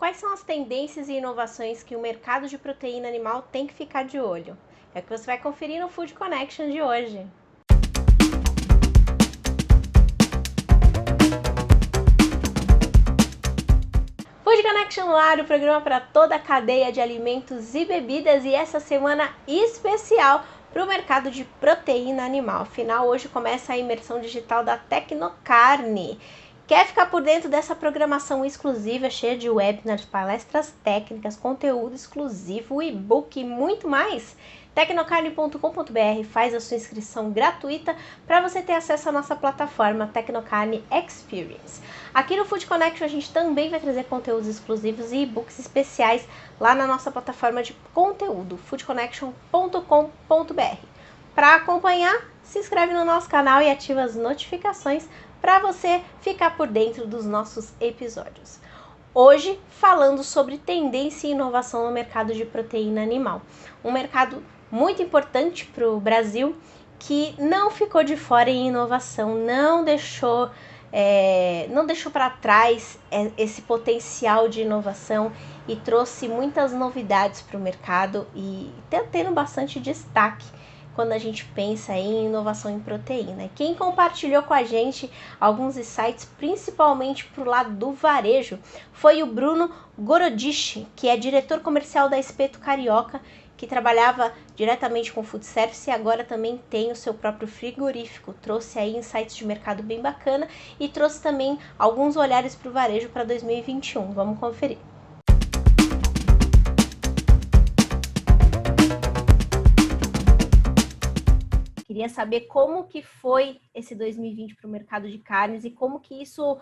quais são as tendências e inovações que o mercado de proteína animal tem que ficar de olho? É o que você vai conferir no Food Connection de hoje. Food Connection no ar, o programa para toda a cadeia de alimentos e bebidas, e essa semana especial para o mercado de proteína animal. Afinal, hoje começa a imersão digital da Tecnocarne. Quer ficar por dentro dessa programação exclusiva, cheia de webinars, palestras técnicas, conteúdo exclusivo, e-book e muito mais? Tecnocarne.com.br, faz a sua inscrição gratuita para você ter acesso à nossa plataforma Tecnocarne Experience. Aqui no Food Connection a gente também vai trazer conteúdos exclusivos e e-books especiais lá na nossa plataforma de conteúdo, foodconnection.com.br. Para acompanhar, se inscreve no nosso canal e ativa as notificações para você ficar por dentro dos nossos episódios. Hoje, falando sobre tendência e inovação no mercado de proteína animal. Um mercado muito importante para o Brasil, que não ficou de fora em inovação, não deixou para trás esse potencial de inovação e trouxe muitas novidades para o mercado e está tendo bastante destaque quando a gente pensa em inovação em proteína. Quem compartilhou com a gente alguns insights, principalmente para o lado do varejo, foi o Bruno Gorodich, que é diretor comercial da Espeto Carioca, que trabalhava diretamente com food service e agora também tem o seu próprio frigorífico. Trouxe aí insights de mercado bem bacana e trouxe também alguns olhares para o varejo para 2021. Vamos conferir. Queria saber como que foi esse 2020 para o mercado de carnes e como que isso,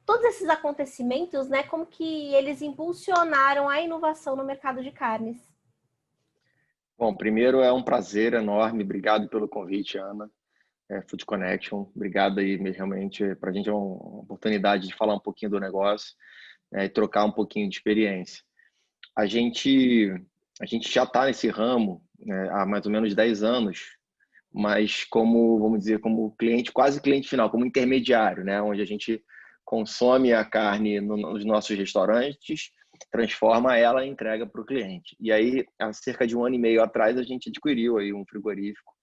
todos esses acontecimentos, né, como que eles impulsionaram a inovação no mercado de carnes. Bom, primeiro é um prazer enorme, obrigado pelo convite, Ana. Food Connection, obrigado aí, realmente, para a gente é uma oportunidade de falar um pouquinho do negócio, e trocar um pouquinho de experiência. A gente já está nesse ramo, né, há mais ou menos 10 anos, mas como, vamos dizer, como cliente, quase cliente final, como intermediário, né, onde a gente consome a carne nos nossos restaurantes, transforma ela e entrega para o cliente. E aí, há cerca de 1 ano e meio atrás, a gente adquiriu aí um frigorífico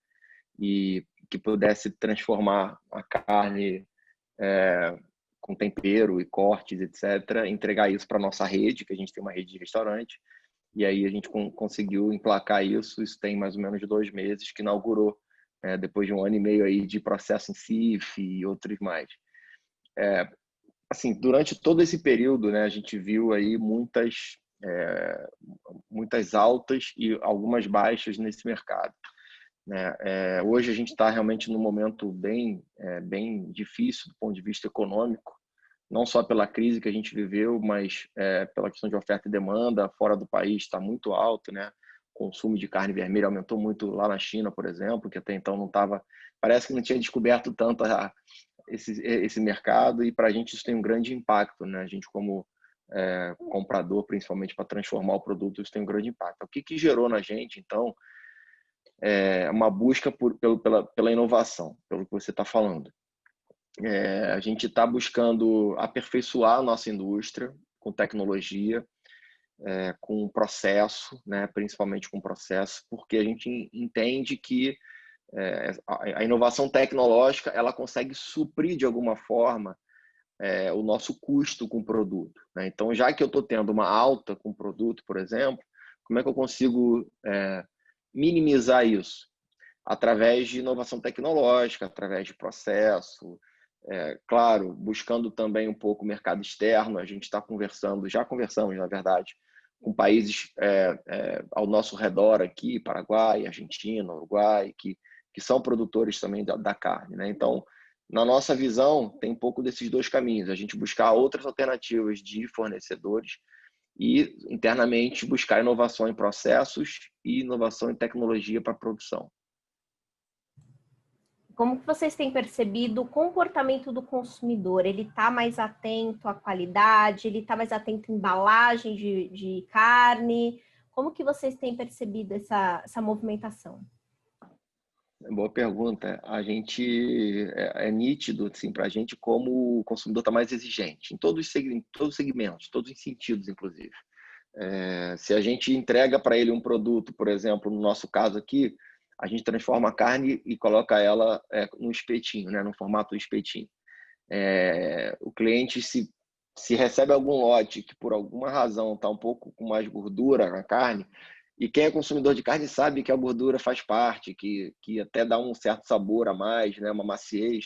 e que pudesse transformar a carne com tempero e cortes, etc., entregar isso para a nossa rede, que a gente tem uma rede de restaurante, e aí a gente conseguiu emplacar isso. Isso tem mais ou menos 2 meses que inaugurou, depois de 1 ano e meio aí de processo em CIF e outros mais. Assim, durante todo esse período, né, a gente viu aí muitas altas e algumas baixas nesse mercado, né? Hoje a gente está realmente num momento bem difícil do ponto de vista econômico, não só pela crise que a gente viveu, mas pela questão de oferta e demanda. Fora do país está muito alto, né? O consumo de carne vermelha aumentou muito lá na China, por exemplo, que até então não estava, parece que não tinha descoberto tanto esse mercado, e para a gente isso tem um grande impacto, né? A gente como comprador, principalmente para transformar o produto, isso tem um grande impacto. O que gerou na gente, então, uma busca pela inovação, pelo que você está falando. A gente está buscando aperfeiçoar a nossa indústria com tecnologia, com processo, né? Principalmente com processo, porque a gente entende que a inovação tecnológica ela consegue suprir de alguma forma o nosso custo com o produto, né? Então, já que eu estou tendo uma alta com o produto, por exemplo, como é que eu consigo minimizar isso? Através de inovação tecnológica, através de processo, claro, buscando também um pouco o mercado externo. A gente está já conversamos, na verdade, com países ao nosso redor aqui, Paraguai, Argentina, Uruguai, que são produtores também da carne, né? Então, na nossa visão, tem um pouco desses dois caminhos: a gente buscar outras alternativas de fornecedores e, internamente, buscar inovação em processos e inovação em tecnologia para a produção. Como que vocês têm percebido o comportamento do consumidor? Ele está mais atento à qualidade? Ele está mais atento à embalagem de carne? Como que vocês têm percebido essa movimentação? Boa pergunta. A gente é nítido assim, para a gente como o consumidor está mais exigente em todos os segmentos, todos os sentidos, inclusive. Se a gente entrega para ele um produto, por exemplo, no nosso caso aqui, a gente transforma a carne e coloca ela no espetinho, né, no formato espetinho. O cliente, se recebe algum lote que por alguma razão está um pouco com mais gordura na carne, e quem é consumidor de carne sabe que a gordura faz parte, que até dá um certo sabor a mais, né? Uma maciez,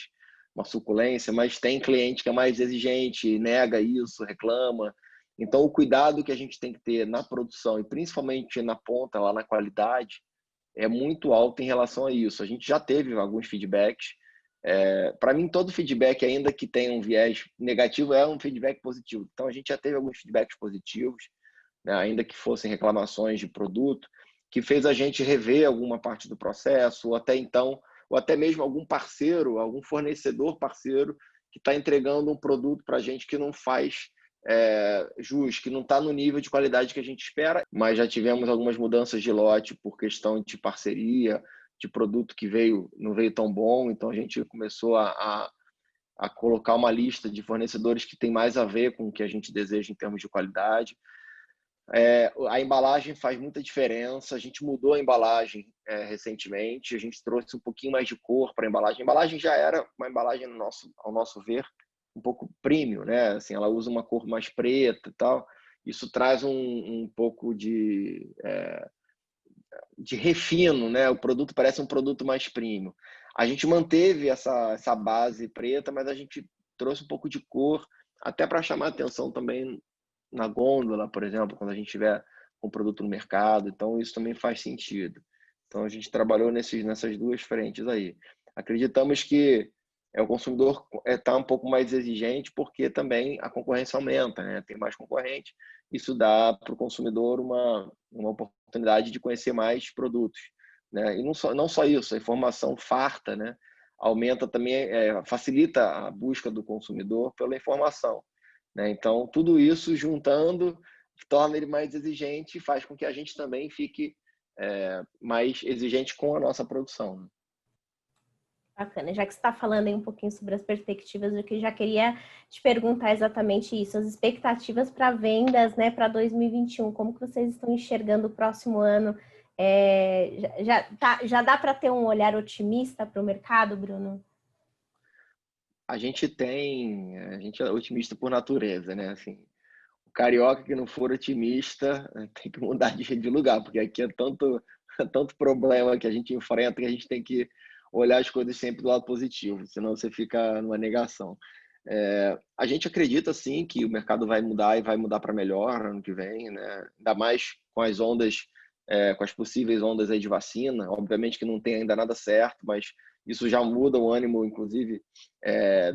uma suculência, mas tem cliente que é mais exigente, nega isso, reclama. Então, o cuidado que a gente tem que ter na produção e principalmente na ponta, lá na qualidade, é muito alto em relação a isso. A gente já teve alguns feedbacks. Para mim, todo feedback, ainda que tenha um viés negativo, é um feedback positivo. Então, a gente já teve alguns feedbacks positivos, né, ainda que fossem reclamações de produto, que fez a gente rever alguma parte do processo, ou até mesmo algum parceiro, algum fornecedor parceiro que está entregando um produto para a gente que não faz jus, que não está no nível de qualidade que a gente espera, mas já tivemos algumas mudanças de lote por questão de parceria, de produto que não veio tão bom, então a gente começou a colocar uma lista de fornecedores que tem mais a ver com o que a gente deseja em termos de qualidade. A embalagem faz muita diferença. A gente mudou a embalagem recentemente. A gente trouxe um pouquinho mais de cor para a embalagem. A embalagem já era uma embalagem, ao nosso ver, um pouco premium, né? Assim, ela usa uma cor mais preta e tal. Isso traz um pouco de refino, né? O produto parece um produto mais premium. A gente manteve essa base preta, mas a gente trouxe um pouco de cor, até para chamar atenção também na gôndola, por exemplo, quando a gente tiver um produto no mercado. Então, isso também faz sentido. Então, a gente trabalhou nessas duas frentes aí. Acreditamos que o consumidor está um pouco mais exigente porque também a concorrência aumenta, né? Tem mais concorrente. Isso dá para o consumidor uma oportunidade de conhecer mais produtos, né? E não só isso, a informação farta, né? Aumenta também, facilita a busca do consumidor pela informação, né? Então, tudo isso juntando torna ele mais exigente e faz com que a gente também fique mais exigente com a nossa produção, né? Bacana. Já que você está falando aí um pouquinho sobre as perspectivas, eu já queria te perguntar exatamente isso, as expectativas para vendas, né, para 2021. Como que vocês estão enxergando o próximo ano? Já dá para ter um olhar otimista para o mercado, Bruno? A gente é otimista por natureza, né? Assim, o carioca que não for otimista tem que mudar de lugar, porque aqui é tanto problema que a gente enfrenta que a gente tem que olhar as coisas sempre do lado positivo, senão você fica numa negação. A gente acredita sim que o mercado vai mudar e vai mudar para melhor ano que vem, né? Ainda mais com as ondas, com as possíveis ondas aí de vacina. Obviamente que não tem ainda nada certo, mas isso já muda o ânimo, inclusive,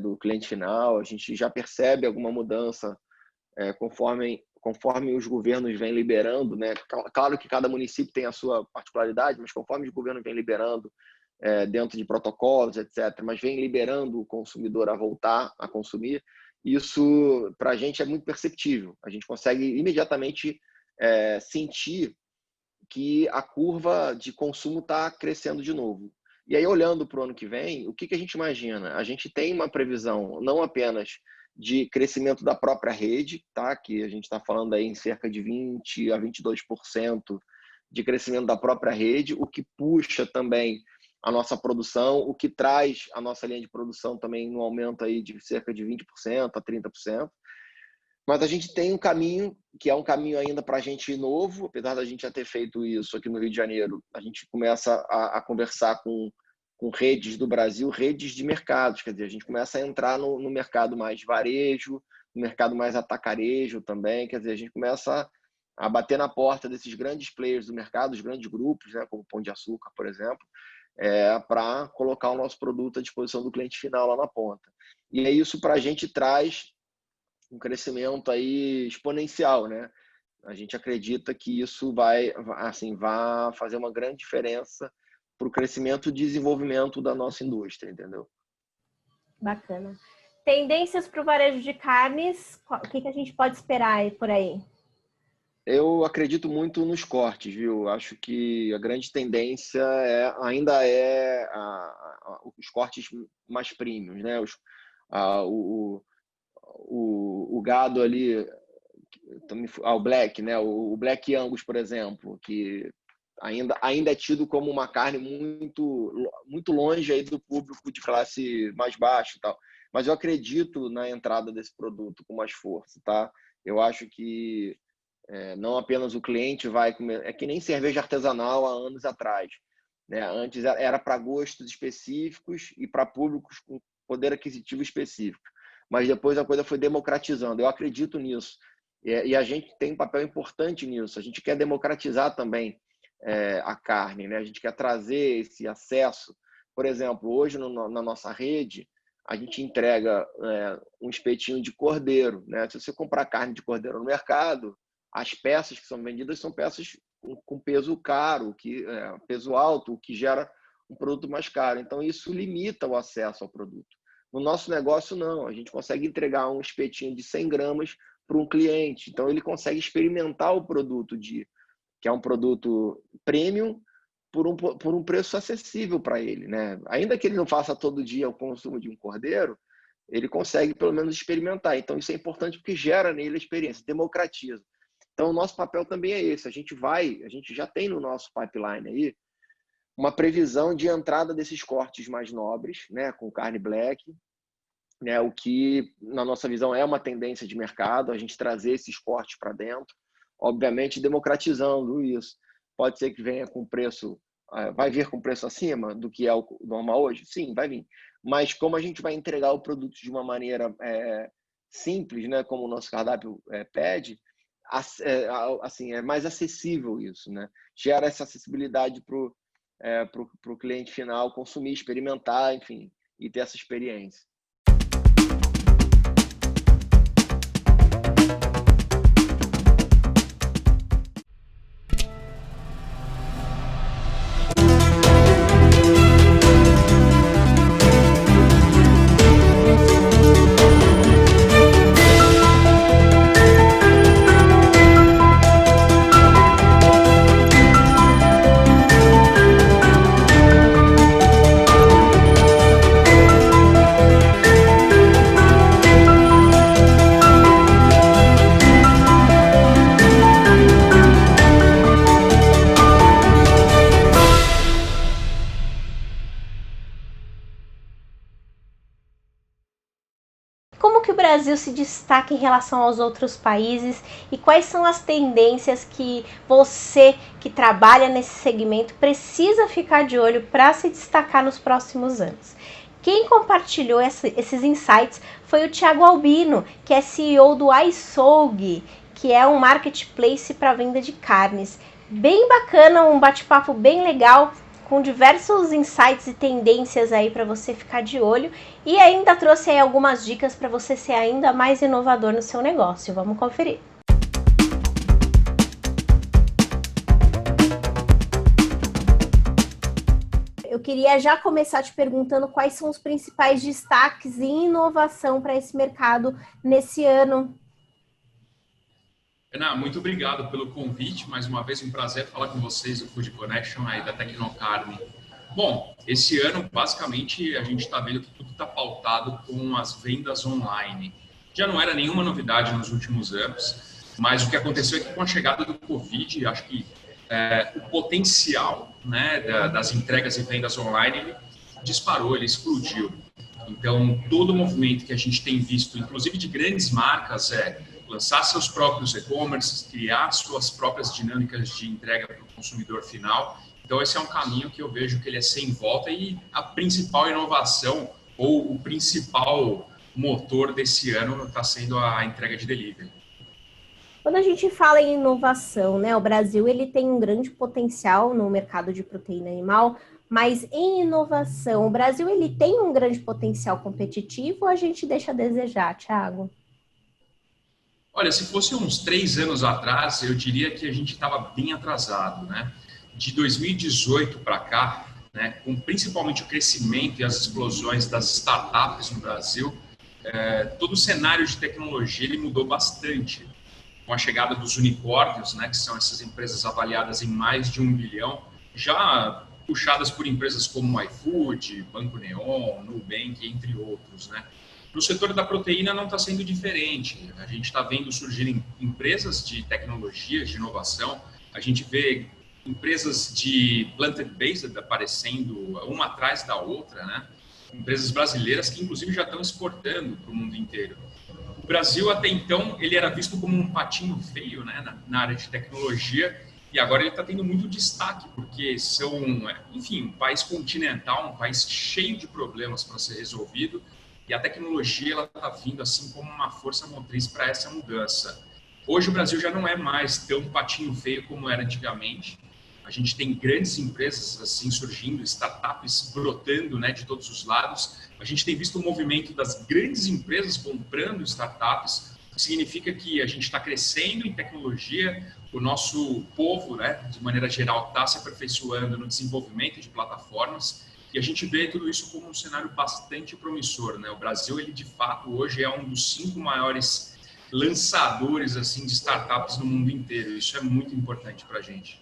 do cliente final. A gente já percebe alguma mudança conforme os governos vêm liberando, né? Claro que cada município tem a sua particularidade, mas conforme os governos vêm liberando dentro de protocolos, etc., mas vem liberando o consumidor a voltar a consumir, isso para a gente é muito perceptível. A gente consegue imediatamente sentir que a curva de consumo está crescendo de novo. E aí, olhando para o ano que vem, o que a gente imagina? A gente tem uma previsão não apenas de crescimento da própria rede, tá? Que a gente está falando aí em cerca de 20 a 22% de crescimento da própria rede, o que puxa também a nossa produção, o que traz a nossa linha de produção também no aumento aí de cerca de 20% a 30%. Mas a gente tem um caminho, que é um caminho ainda para a gente novo, apesar da gente já ter feito isso aqui no Rio de Janeiro, a gente começa a conversar com redes do Brasil, redes de mercados, quer dizer, a gente começa a entrar no mercado mais varejo, no mercado mais atacarejo também, quer dizer, a gente começa a bater na porta desses grandes players do mercado, os grandes grupos, né, como o Pão de Açúcar, por exemplo, para colocar o nosso produto à disposição do cliente final lá na ponta. E é isso para a gente traz um crescimento aí exponencial, né? A gente acredita que isso vai fazer uma grande diferença para o crescimento e desenvolvimento da nossa indústria, entendeu? Bacana. Tendências para o varejo de carnes, o que a gente pode esperar aí por aí? Eu acredito muito nos cortes, viu? Acho que a grande tendência ainda é os cortes mais premiums, né? A- o, o gado ali, o Black, né? O Black Angus, por exemplo, que ainda é tido como uma carne muito longe aí do público de classe mais baixa e tal. Mas eu acredito na entrada desse produto com mais força, tá? Eu acho que não apenas o cliente vai comer, é que nem cerveja artesanal há anos atrás, né? Antes era para gostos específicos e para públicos com poder aquisitivo específico, mas depois a coisa foi democratizando. Eu acredito nisso e a gente tem um papel importante nisso. A gente quer democratizar também a carne, né? A gente quer trazer esse acesso. Por exemplo, hoje na nossa rede a gente entrega um espetinho de cordeiro, né? Se você comprar carne de cordeiro no mercado, as peças que são vendidas são peças com peso caro, peso alto, o que gera um produto mais caro. Então, isso limita o acesso ao produto. No nosso negócio, não. A gente consegue entregar um espetinho de 100 gramas para um cliente. Então, ele consegue experimentar o produto, que é um produto premium, por um preço acessível para ele, né? Ainda que ele não faça todo dia o consumo de um cordeiro, ele consegue pelo menos experimentar. Então, isso é importante porque gera nele a experiência, democratiza. Então, o nosso papel também é esse. A gente já tem no nosso pipeline aí uma previsão de entrada desses cortes mais nobres, né, com carne black, né, o que, na nossa visão, é uma tendência de mercado, a gente trazer esses cortes para dentro, obviamente democratizando isso. Pode ser que venha com preço, vai vir com preço acima do que é o normal hoje? Sim, vai vir. Mas como a gente vai entregar o produto de uma maneira simples, né, como o nosso cardápio pede, assim, é mais acessível isso, né? Gera essa acessibilidade para o cliente final consumir, experimentar, enfim, e ter essa experiência. Como que o Brasil se destaca em relação aos outros países e quais são as tendências que você que trabalha nesse segmento precisa ficar de olho para se destacar nos próximos anos? Quem compartilhou esses insights foi o Thiago Albino, que é CEO do iSoug, que é um marketplace para venda de carnes. Bem bacana, um bate-papo bem legal, com diversos insights e tendências aí para você ficar de olho, e ainda trouxe aí algumas dicas para você ser ainda mais inovador no seu negócio. Vamos conferir. Eu queria já começar te perguntando quais são os principais destaques e inovação para esse mercado nesse ano. Ana, muito obrigado pelo convite. Mais uma vez, um prazer falar com vocês do Food Connection aí da Tecnocarne. Bom, esse ano, basicamente, a gente está vendo que tudo está pautado com as vendas online. Já não era nenhuma novidade nos últimos anos, mas o que aconteceu é que com a chegada do Covid, acho que o potencial, né, das entregas e vendas online ele disparou, ele explodiu. Então, todo o movimento que a gente tem visto, inclusive de grandes marcas, lançar seus próprios e-commerce, criar suas próprias dinâmicas de entrega para o consumidor final. Então, esse é um caminho que eu vejo que ele é sem volta e a principal inovação ou o principal motor desse ano está sendo a entrega de delivery. Quando a gente fala em inovação, né, o Brasil ele tem um grande potencial no mercado de proteína animal, mas em inovação, o Brasil ele tem um grande potencial competitivo ou a gente deixa a desejar, Thiago? Olha, se fosse uns 3 anos atrás, eu diria que a gente estava bem atrasado, né? De 2018 para cá, né, com principalmente o crescimento e as explosões das startups no Brasil, todo o cenário de tecnologia ele mudou bastante. com a chegada dos unicórnios, né, que são essas empresas avaliadas em mais de 1 bilhão, já puxadas por empresas como iFood, Banco Neon, Nubank, entre outros, né? No setor da proteína não está sendo diferente. A gente está vendo surgirem empresas de tecnologia, de inovação. A gente vê empresas de plant-based aparecendo uma atrás da outra, né? Empresas brasileiras que, inclusive, já estão exportando para o mundo inteiro. O Brasil, até então, ele era visto como um patinho feio, né, na área de tecnologia, e agora ele está tendo muito destaque, porque são, enfim, um país continental, um país cheio de problemas para ser resolvido, e a tecnologia ela está vindo assim como uma força motriz para essa mudança. Hoje o Brasil já não é mais tão patinho feio como era antigamente. A gente tem grandes empresas assim surgindo, startups brotando, né, de todos os lados. A gente tem visto o movimento das grandes empresas comprando startups, que significa que a gente está crescendo em tecnologia, o nosso povo, né, de maneira geral, está se aperfeiçoando no desenvolvimento de plataformas, e a gente vê tudo isso como um cenário bastante promissor, né? O Brasil, ele de fato hoje é um dos 5 maiores lançadores assim de startups no mundo inteiro. Isso é muito importante para a gente.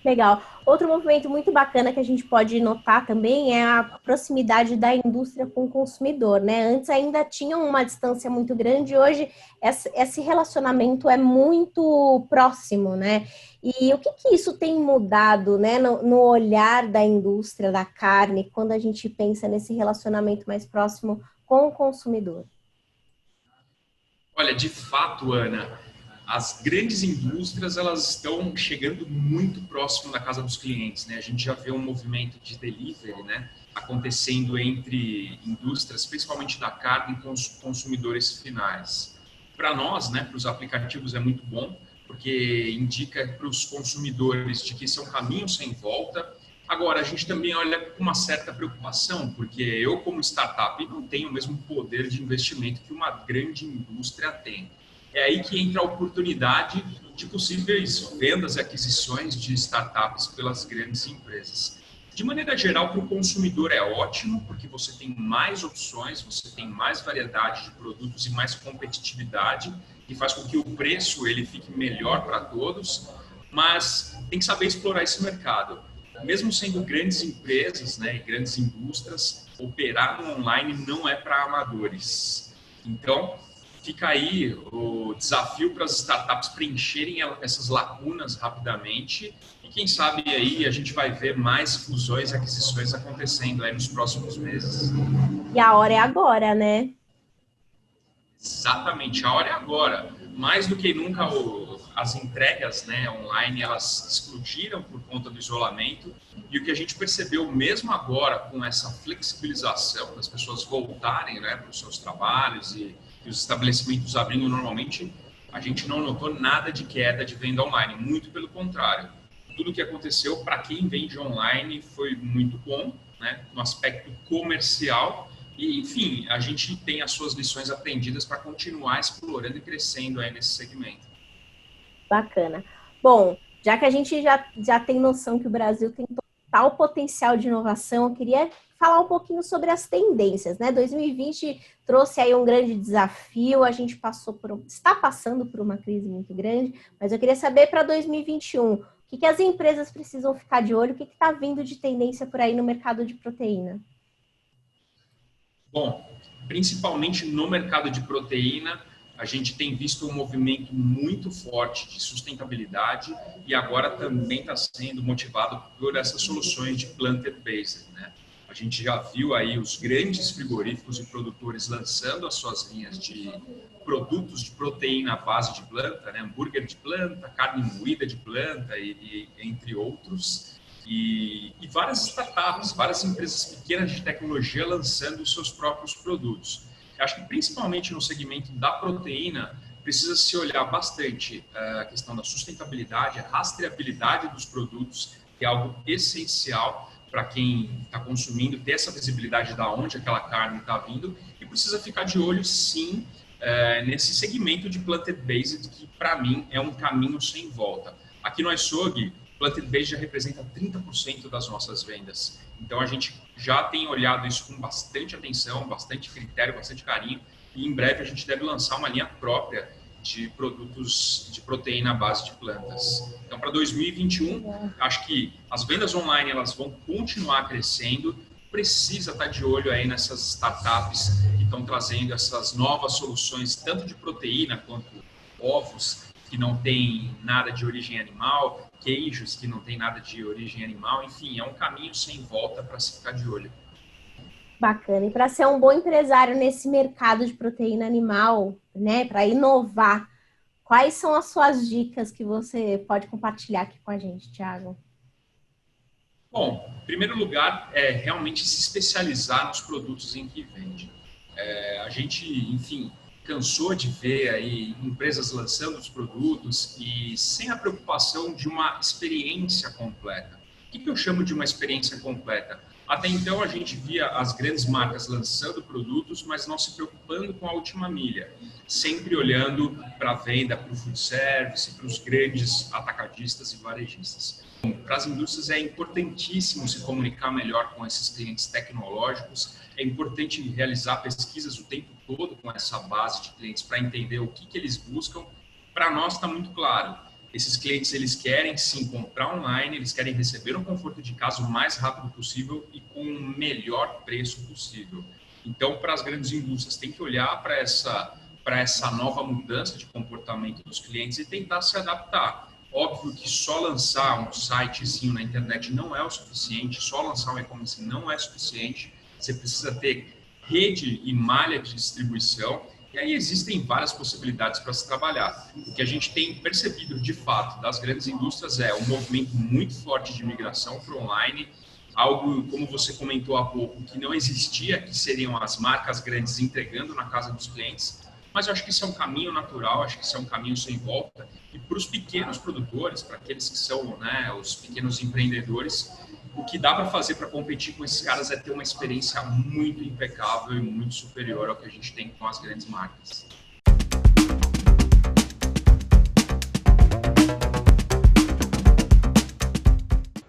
Legal. Outro movimento muito bacana que a gente pode notar também é a proximidade da indústria com o consumidor, né? Antes ainda tinha uma distância muito grande, hoje esse relacionamento é muito próximo, né? E o que isso tem mudado, né, no olhar da indústria da carne, quando a gente pensa nesse relacionamento mais próximo com o consumidor? Olha, de fato, Ana, as grandes indústrias elas estão chegando muito próximo da casa dos clientes, né? A gente já vê um movimento de delivery, né, acontecendo entre indústrias, principalmente da carne, com os consumidores finais. Para nós, né, para os aplicativos é muito bom, porque indica para os consumidores de que esse é um caminho sem volta. Agora, a gente também olha com uma certa preocupação, porque eu, como startup, não tenho o mesmo poder de investimento que uma grande indústria tem. É aí que entra a oportunidade de possíveis vendas e aquisições de startups pelas grandes empresas. De maneira geral, para o consumidor é ótimo, porque você tem mais opções, você tem mais variedade de produtos e mais competitividade, que faz com que o preço ele fique melhor para todos, mas tem que saber explorar esse mercado. Mesmo sendo grandes empresas, né, e grandes indústrias, operar no online não é para amadores. Então, fica aí o desafio para as startups preencherem essas lacunas rapidamente e quem sabe aí a gente vai ver mais fusões e aquisições acontecendo aí nos próximos meses. E a hora é agora, né? Exatamente, a hora é agora. Mais do que nunca as entregas, né, online elas explodiram por conta do isolamento e o que a gente percebeu mesmo agora com essa flexibilização das pessoas voltarem, né, para os seus trabalhos e os estabelecimentos abrindo normalmente, a gente não notou nada de queda de venda online, muito pelo contrário. Tudo o que aconteceu para quem vende online foi muito bom, né, no aspecto comercial. E, enfim, a gente tem as suas lições aprendidas para continuar explorando e crescendo aí nesse segmento. Bacana. Bom, já que a gente já tem noção que o Brasil tem total potencial de inovação, eu queria falar um pouquinho sobre as tendências, né? 2020 trouxe aí um grande desafio, a gente está passando por uma crise muito grande, mas eu queria saber para 2021, o que as empresas precisam ficar de olho, o que está vindo de tendência por aí no mercado de proteína? Bom, principalmente no mercado de proteína, a gente tem visto um movimento muito forte de sustentabilidade e agora também está sendo motivado por essas soluções de plant-based, né? A gente já viu aí os grandes frigoríficos e produtores lançando as suas linhas de produtos de proteína à base de planta, né? Hambúrguer de planta, carne moída de planta e entre outros. E várias startups, várias empresas pequenas de tecnologia lançando os seus próprios produtos. Eu acho que principalmente no segmento da proteína precisa se olhar bastante a questão da sustentabilidade, a rastreabilidade dos produtos, que é algo essencial para quem está consumindo, ter essa visibilidade de onde aquela carne está vindo, e precisa ficar de olho, sim, nesse segmento de plant-based, que para mim é um caminho sem volta. Aqui no iSog, plant-based já representa 30% das nossas vendas. Então, a gente já tem olhado isso com bastante atenção, bastante critério, bastante carinho. E em breve a gente deve lançar uma linha própria de produtos de proteína à base de plantas. Então, para 2021, acho que as vendas online elas vão continuar crescendo. Precisa estar de olho aí nessas startups que estão trazendo essas novas soluções, tanto de proteína quanto ovos que não tem nada de origem animal, queijos que não tem nada de origem animal. Enfim, é um caminho sem volta para se ficar de olho. Bacana. E para ser um bom empresário nesse mercado de proteína animal, né, para inovar, quais são as suas dicas que você pode compartilhar aqui com a gente, Thiago? Bom, em primeiro lugar, é realmente se especializar nos produtos em que vende. A gente, enfim, cansou de ver aí empresas lançando os produtos e sem a preocupação de uma experiência completa. O que eu chamo de uma experiência completa? Até então a gente via as grandes marcas lançando produtos, mas não se preocupando com a última milha, sempre olhando para a venda, para o food service, para os grandes atacadistas e varejistas. Para as indústrias é importantíssimo se comunicar melhor com esses clientes tecnológicos, é importante realizar pesquisas o tempo todo com essa base de clientes para entender o que eles buscam. Para nós está muito claro, esses clientes eles querem sim comprar online, eles querem receber no conforto de casa o mais rápido possível e com o melhor preço possível. Então, para as grandes indústrias, tem que olhar para essa nova mudança de comportamento dos clientes e tentar se adaptar. Óbvio que só lançar um sitezinho na internet não é o suficiente, só lançar um e-commerce não é suficiente. Você precisa ter rede e malha de distribuição. E aí existem várias possibilidades para se trabalhar. O que a gente tem percebido, de fato, das grandes indústrias é um movimento muito forte de migração para o online, algo, como você comentou há pouco, que não existia, que seriam as marcas grandes entregando na casa dos clientes. Mas eu acho que isso é um caminho natural, acho que isso é um caminho sem volta. E para os pequenos produtores, para aqueles que são os pequenos empreendedores, o que dá para fazer para competir com esses caras é ter uma experiência muito impecável e muito superior ao que a gente tem com as grandes marcas.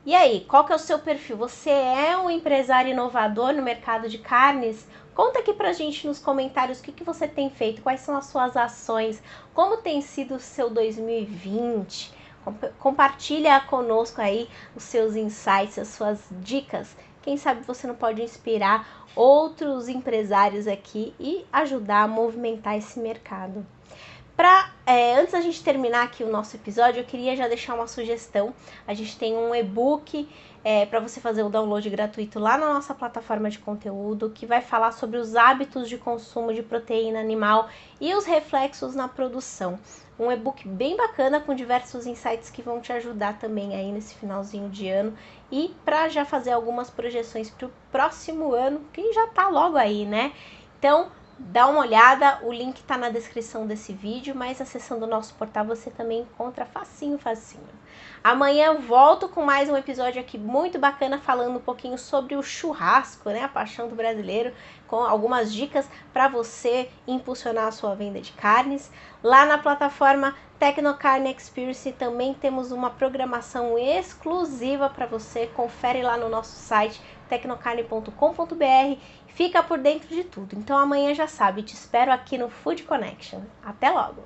E aí, qual que é o seu perfil? Você é um empresário inovador no mercado de carnes? Conta aqui pra gente nos comentários o que você tem feito, quais são as suas ações, como tem sido o seu 2020. Compartilha conosco aí os seus insights, as suas dicas. Quem sabe você não pode inspirar outros empresários aqui e ajudar a movimentar esse mercado. Antes da gente terminar aqui o nosso episódio, eu queria já deixar uma sugestão. A gente tem um e-book para você fazer o download gratuito lá na nossa plataforma de conteúdo, que vai falar sobre os hábitos de consumo de proteína animal e os reflexos na produção. Um e-book bem bacana com diversos insights que vão te ajudar também aí nesse finalzinho de ano e para já fazer algumas projeções para o próximo ano, que já tá logo aí, né? Então, dá uma olhada, o link tá na descrição desse vídeo, mas acessando o nosso portal você também encontra facinho. Amanhã eu volto com mais um episódio aqui muito bacana, falando um pouquinho sobre o churrasco, né? A paixão do brasileiro, com algumas dicas para você impulsionar a sua venda de carnes. Lá na plataforma Tecnocarne Experience também temos uma programação exclusiva para você. Confere lá no nosso site tecnocarne.com.br. Fica por dentro de tudo. Então amanhã já sabe, te espero aqui no Food Connection. Até logo!